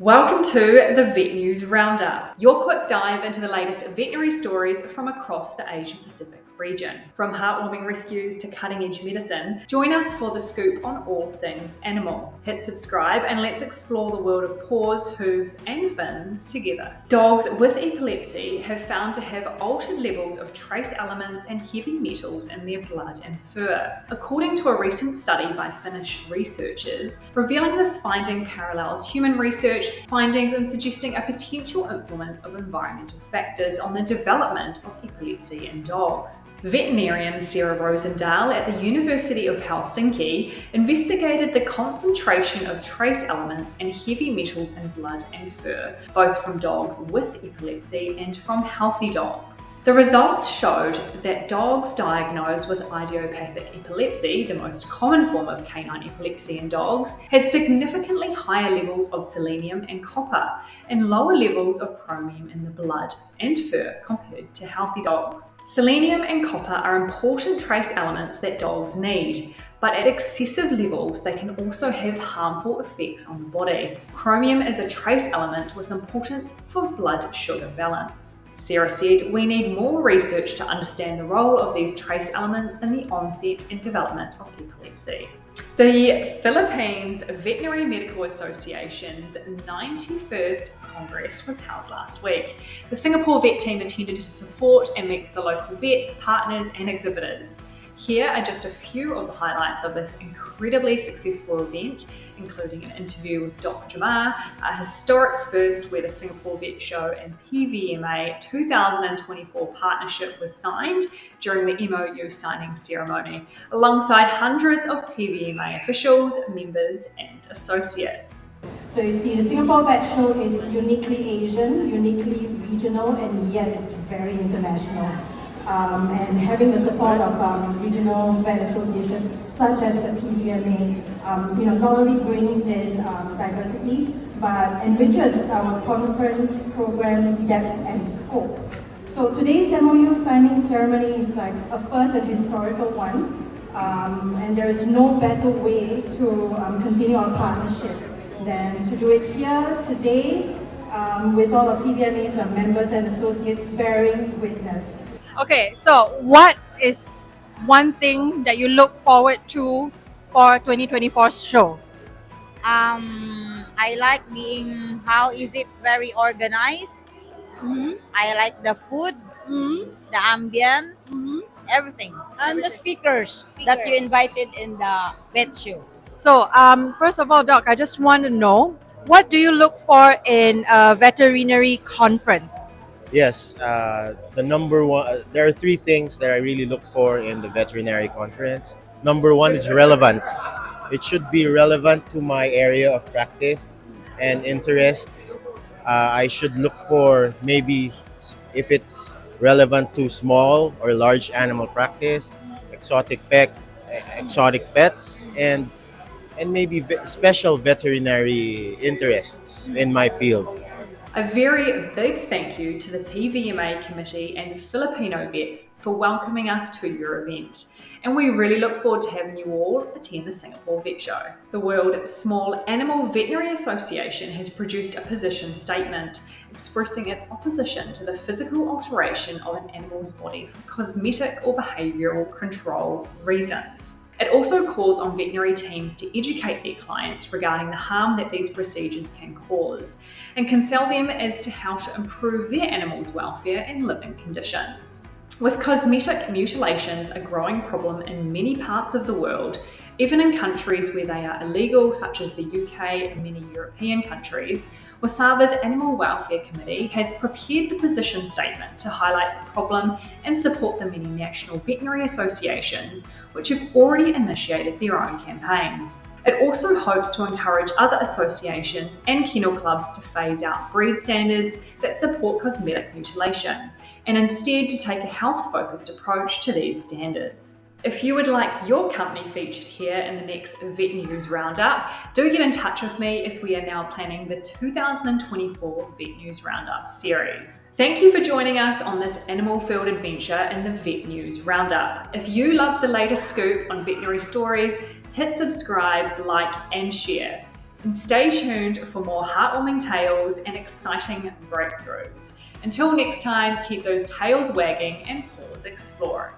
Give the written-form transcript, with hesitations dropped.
Welcome to the VetNews Roundup, your quick dive into the latest veterinary stories from across the Asia Pacific region. From heartwarming rescues to cutting-edge medicine, join us for the scoop on all things animal. Hit subscribe and let's explore the world of paws, hooves and fins together. Dogs with epilepsy have found to have altered levels of trace elements and heavy metals in their blood and fur, according to a recent study by Finnish researchers. Revealing this finding parallels human research findings and suggesting a potential influence of environmental factors on the development of epilepsy in dogs. Veterinarian Sarah Rosendahl at the University of Helsinki investigated the concentration of trace elements and heavy metals in blood and fur, both from dogs with epilepsy and from healthy dogs. The results showed that dogs diagnosed with idiopathic epilepsy, the most common form of canine epilepsy in dogs, had significantly higher levels of selenium and copper and lower levels of chromium in the blood and fur compared to healthy dogs. Selenium and copper are important trace elements that dogs need, but at excessive levels they can also have harmful effects on the body. Chromium is a trace element with importance for blood sugar balance. Sarah said, "We need more research to understand the role of these trace elements in the onset and development of epilepsy." The Philippines Veterinary Medical Association's 91st Congress was held last week. The Singapore vet team attended to support and meet the local vets, partners and exhibitors. Here are just a few of the highlights of this incredibly successful event, including an interview with Dr. Jamar, a historic first where the Singapore Vet Show and PVMA 2024 partnership was signed during the MOU signing ceremony, alongside hundreds of PVMA officials, members and associates. So you see, the Singapore Vet Show is uniquely Asian, uniquely regional, and yet it's very international. And having the support of regional vet associations such as the PVMA, not only brings in diversity, but enriches our conference programs' depth and scope. So today's MOU signing ceremony is like a first and historical one, and there is no better way to continue our partnership than to do it here today with all of PVMA's members and associates bearing witness. Okay, so what is one thing that you look forward to for 2024's show? I like being, how is it very organized? I like the food, the ambience, everything. And the speakers that you invited in the vet show. So, first of all, Doc, I just want to know, what do you look for in a veterinary conference? Yes, the number one, there are three things that I really look for in the veterinary conference. Number one is relevance. It should be relevant to my area of practice and interests. I should look for maybe if it's relevant to small or large animal practice, exotic pets, and maybe special veterinary interests in my field. A very big thank you to the PVMA committee and Filipino vets for welcoming us to your event. And we really look forward to having you all attend the Singapore Vet Show. The World Small Animal Veterinary Association has produced a position statement expressing its opposition to the physical alteration of an animal's body for cosmetic or behavioural control reasons. It also calls on veterinary teams to educate their clients regarding the harm that these procedures can cause and counsel them as to how to improve their animals' welfare and living conditions. With cosmetic mutilations a growing problem in many parts of the world, even in countries where they are illegal, such as the UK and many European countries, WSAVA's Animal Welfare Committee has prepared the position statement to highlight the problem and support the many national veterinary associations which have already initiated their own campaigns. It also hopes to encourage other associations and kennel clubs to phase out breed standards that support cosmetic mutilation, and instead to take a health-focused approach to these standards. If you would like your company featured here in the next VetNews Roundup, do get in touch with me as we are now planning the 2024 VetNews Roundup series. Thank you for joining us on this animal-filled adventure in the VetNews Roundup. If you love the latest scoop on veterinary stories, hit subscribe, like and share. And stay tuned for more heartwarming tales and exciting breakthroughs. Until next time, keep those tails wagging and paws exploring.